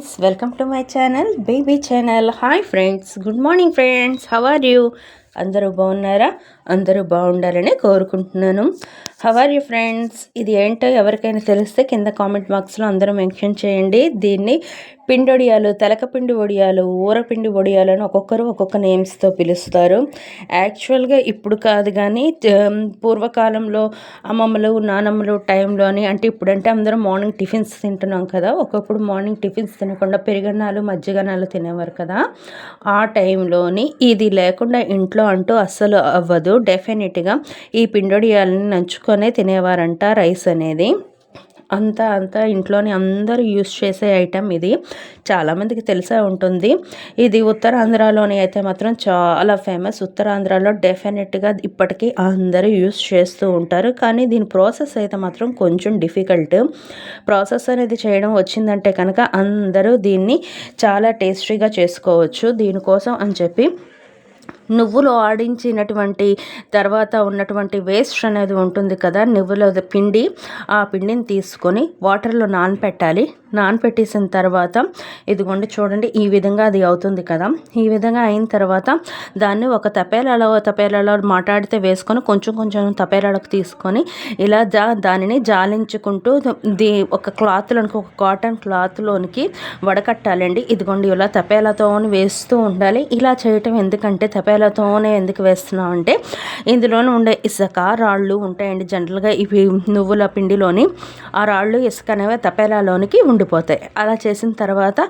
friends, welcome to my channel, baby channel. Hi friends, good morning friends, how are you? అందరూ బాగున్నారా? అందరూ బాగుండాలని కోరుకుంటున్నాను. How are you friends? ఇది ఏంటో ఎవరికైనా తెలిస్తే కింద కామెంట్ బాక్స్లో అందరూ మెన్షన్ చేయండి. దీన్ని పిండి వడియాలు, తెలకపిండి వడియాలు, ఊరపిండి వడియాలు అని ఒక్కొక్కరు ఒక్కొక్క నేమ్స్తో పిలుస్తారు. యాక్చువల్గా ఇప్పుడు కాదు కానీ పూర్వకాలంలో అమ్మమ్మలు నానమ్మలు టైంలోని, అంటే ఇప్పుడంటే అందరూ మార్నింగ్ టిఫిన్స్ తింటున్నాం కదా, ఒకప్పుడు మార్నింగ్ టిఫిన్స్ తినకుండా పెరుగన్నాలు మజ్జిగన్నాలు తినేవారు కదా. ఆ టైంలోని ఇది లేకుండా ఇంట్లో అంటూ అస్సలు అవ్వదు. డెఫినెట్గా ఈ పిండొడియాలని నంచుకొనే తినేవారంట రైస్ అనేది. అంతా ఇంట్లోని అందరూ యూస్ చేసే ఐటెం ఇది. చాలామందికి తెలిసే ఉంటుంది. ఇది ఉత్తరాంధ్రలోని అయితే మాత్రం చాలా ఫేమస్. ఉత్తరాంధ్రలో డెఫినెట్గా ఇప్పటికీ అందరూ యూస్ చేస్తూ ఉంటారు. కానీ దీని ప్రాసెస్ అయితే మాత్రం కొంచెం డిఫికల్ట్. ప్రాసెస్ అనేది చేయడం వచ్చిందంటే కనుక అందరూ దీన్ని చాలా టేస్టీగా చేసుకోవచ్చు. దీనికోసం అని చెప్పి నువ్వులు ఆడించినటువంటి తర్వాత ఉన్నటువంటి వేస్ట్ అనేది ఉంటుంది కదా, నువ్వుల పిండి, ఆ పిండిని తీసుకొని వాటర్లో నానపెట్టాలి. నానపెట్టేసిన తర్వాత ఇదిగోండి చూడండి, ఈ విధంగా అది అవుతుంది కదా. ఈ విధంగా అయిన తర్వాత దాన్ని ఒక తపేలలో మాట్లాడితే వేసుకొని కొంచెం తపేలాలకు తీసుకొని ఇలా దానిని జాలించుకుంటూ ఒక క్లాత్లోనికి, ఒక కాటన్ క్లాత్లోనికి వడకట్టాలండి. ఇదిగోండి ఇలా తపేలతో వేస్తూ ఉండాలి. ఇలా చేయటం ఎందుకంటే, తపేలతోనే ఎందుకు వేస్తున్నాం అంటే, ఇందులోనే ఉండే ఇసుక రాళ్ళు ఉంటాయండి. జనరల్గా ఇవి నువ్వుల పిండిలోని ఆ రాళ్ళు ఇసుక అనేవి తపేలాలోనికి ఉండిపోతాయి. అలా చేసిన తర్వాత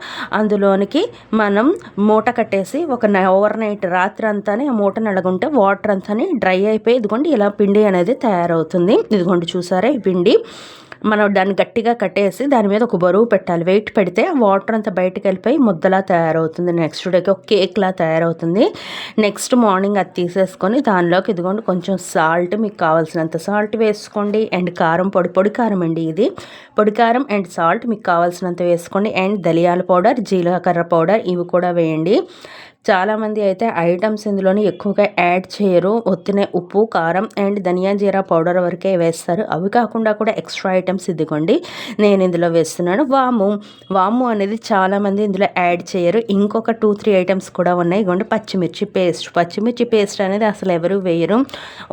అందులోనికి మనం మూట కట్టేసి ఒక ఓవర్ నైట్ రాత్రి అంతానే ఆ మూట నడగుంటే వాటర్ అంతా డ్రై అయిపోయి ఇదిగోండి ఇలా పిండి అనేది తయారవుతుంది. ఇదిగోండి చూసారా ఈ పిండి. మనం దాన్ని గట్టిగా కట్టేసి దాని మీద ఒక బరువు పెట్టాలి. వెయిట్ పెడితే వాటర్ అంతా బయటకు వెళ్ళిపోయి ముద్దలా తయారవుతుంది. నెక్స్ట్ డేకి ఒక కేక్లా తయారవుతుంది. నెక్స్ట్ మార్నింగ్ అది తీసేసుకొని దానిలోకి ఇదిగోండి కొంచెం సాల్ట్, మీకు కావాల్సినంత సాల్ట్ వేసుకోండి. అండ్ కారం, పొడి కారం అండి ఇది. పొడి కారం అండ్ సాల్ట్ మీకు కావాల్సినంత వేసుకోండి. అండ్ ధనియాల పౌడర్, జీలకర్ర పౌడర్ ఇవి కూడా వేయండి. చాలామంది అయితే ఐటమ్స్ ఇందులోని ఎక్కువగా యాడ్ చేయరు. ఒత్తినే ఉప్పు, కారం అండ్ ధనియా జీరా పౌడర్ వరకే వేస్తారు. అవి కాకుండా కూడా ఎక్స్ట్రా ఐటమ్స్ ఇదిగోండి నేను ఇందులో వేస్తున్నాను. వాము అనేది చాలామంది ఇందులో యాడ్ చేయరు. ఇంకొక 2-3 ఐటమ్స్ కూడా ఉన్నాయి. ఇదిగోండి పచ్చిమిర్చి పేస్ట్ అనేది అసలు ఎవరు వేయరు.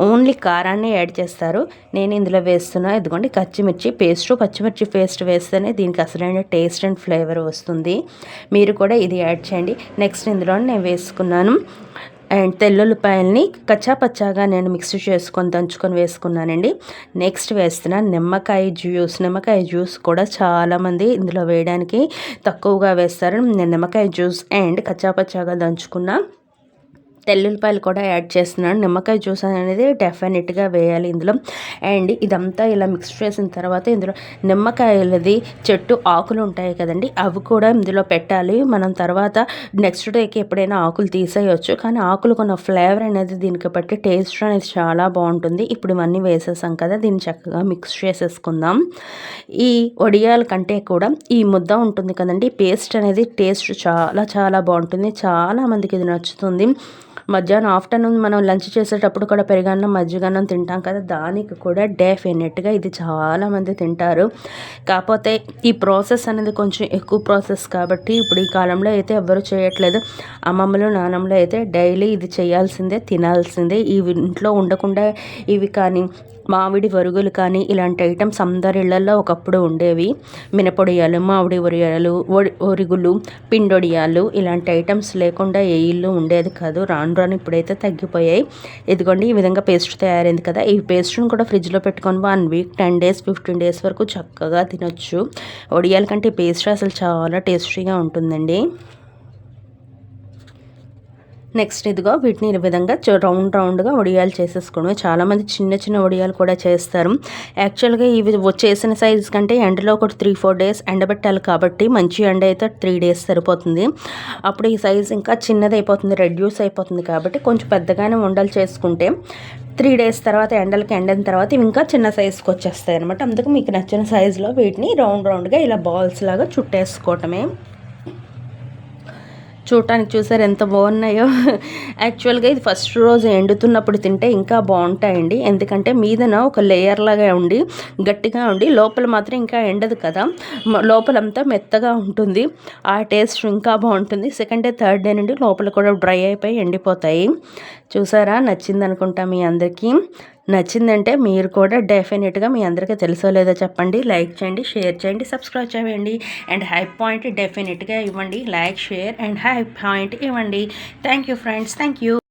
ఓన్లీ కారాన్ని యాడ్ చేస్తారు. నేను ఇందులో వేస్తున్నా. ఇదిగోండి పచ్చిమిర్చి పేస్ట్ వేస్తేనే దీనికి అసలైన టేస్ట్ అండ్ ఫ్లేవర్ వస్తుంది. మీరు కూడా ఇది యాడ్ చేయండి. నెక్స్ట్ ఇందులో నేను వేసుకున్నాను అండ్ తెల్లుల్లిపాయల్ని కచ్చాపచ్చాగా నేను మిక్స్ చేసుకొని దంచుకొని వేసుకున్నానండి. నెక్స్ట్ వేస్తున్న నిమ్మకాయ జ్యూస్ కూడా చాలామంది ఇందులో వేయడానికి తక్కువగా వేస్తారు. నేను నిమ్మకాయ జ్యూస్ అండ్ కచ్చాపచ్చాగా దంచుకున్న తెల్లుల్లిపాయలు కూడా యాడ్ చేస్తున్నాను. నిమ్మకాయ జ్యూస్ అనేది డెఫినెట్గా వేయాలి ఇందులో. అండ్ ఇదంతా ఇలా మిక్స్ చేసిన తర్వాత ఇందులో నిమ్మకాయలది చెట్టు ఆకులు ఉంటాయి కదండి, అవి కూడా ఇందులో పెట్టాలి. మనం తర్వాత నెక్స్ట్ డేకి ఎప్పుడైనా ఆకులు తీసేయచ్చు, కానీ ఆకులు కొన్న ఫ్లేవర్ అనేది దీనికి బట్టి టేస్ట్ అనేది చాలా బాగుంటుంది. ఇప్పుడు ఇవన్నీ వేసేసాం కదా, దీన్ని చక్కగా మిక్స్ చేసేసుకుందాం. ఈ వడియాల కంటే కూడా ఈ ముద్ద ఉంటుంది కదండి, పేస్ట్ అనేది టేస్ట్ చాలా బాగుంటుంది. చాలామందికి ఇది నచ్చుతుంది. మధ్యాహ్నం ఆఫ్టర్నూన్ మనం లంచ్ చేసేటప్పుడు కూడా పెరుగన్నం మజ్జిగన్నం తింటాం కదా, దానికి కూడా డెఫినెట్గా ఇది చాలామంది తింటారు. కాకపోతే ఈ ప్రాసెస్ అనేది కొంచెం ఎక్కువ ప్రాసెస్ కాబట్టి ఇప్పుడు ఈ కాలంలో అయితే ఎవ్వరు చేయట్లేదు. అమ్మమ్మలు నానమ్మలు అయితే డైలీ ఇది చేయాల్సిందే, తినాల్సిందే. ఇవి ఇంట్లో ఉండకుండా ఇవి కానీ మామిడి వరుగులు కానీ ఇలాంటి ఐటమ్స్ అందరి ఇళ్లలో ఒకప్పుడు ఉండేవి. మినపొడియాలు, మామిడి వడియాలు, ఒరుగులు, పిండొడియాలు ఇలాంటి ఐటమ్స్ లేకుండా ఏ ఇల్లు ఉండేది కాదు. రాను ఇప్పుడైతే తగ్గిపోయాయి. ఇదిగోండి ఈ విధంగా పేస్ట్ తయారైంది కదా, ఈ పేస్ట్ని కూడా ఫ్రిడ్జ్లో పెట్టుకొని 1 వీక్ 10 డేస్ 15 డేస్ వరకు చక్కగా తినొచ్చు. వడియాల కంటే పేస్ట్ అసలు చాలా టేస్టీగా ఉంటుందండి. నెక్స్ట్ ఇదిగో వీటిని ఈ విధంగా రౌండ్గా వడియాలు చేసేసుకోవడం. చాలామంది చిన్న వడియాలు కూడా చేస్తారు. యాక్చువల్గా ఇవి చేసిన సైజ్ కంటే ఎండలో ఒక 3-4 డేస్ ఎండబెట్టాలి కాబట్టి మంచి ఎండ అయితే 3 డేస్ సరిపోతుంది. అప్పుడు ఈ సైజ్ ఇంకా చిన్నది అయిపోతుంది, రెడ్యూస్ అయిపోతుంది. కాబట్టి కొంచెం పెద్దగానే ఉండలు చేసుకుంటే 3 డేస్ తర్వాత ఎండిన తర్వాత ఇవి ఇంకా చిన్న సైజుకి వచ్చేస్తాయి అనమాట. అందుకు మీకు నచ్చిన సైజులో వీటిని రౌండ్గా ఇలా బాల్స్ లాగా చుట్టేసుకోవటమే. చూడటానికి చూసారు ఎంత బాగున్నాయో. యాక్చువల్గా ఇది ఫస్ట్ రోజు ఎండుతున్నప్పుడు తింటే ఇంకా బాగుంటాయండి, ఎందుకంటే మీదన ఒక లేయర్ లాగా ఉండి గట్టిగా ఉండి లోపల మాత్రం ఇంకా ఎండదు కదా, లోపలంతా మెత్తగా ఉంటుంది. ఆ టేస్ట్ ఇంకా బాగుంటుంది. సెకండ్ డే థర్డ్ డే నుండి లోపల కూడా డ్రై అయిపోయి ఎండిపోతాయి. చూసారా, నచ్చింది అనుకుంటా మీ అందరికీ. నచ్చిందంటే మీరు కూడా డెఫినెట్గా మీ అందరికీ తెలుసో లేదో చెప్పండి, లైక్ చేయండి, షేర్ చేయండి, సబ్స్క్రైబ్ చేయండి, అండ్ హైప్ పాయింట్ డెఫినెట్గా ఇవ్వండి. Like, share and hype point ఇవ్వండి. Thank you friends, thank you.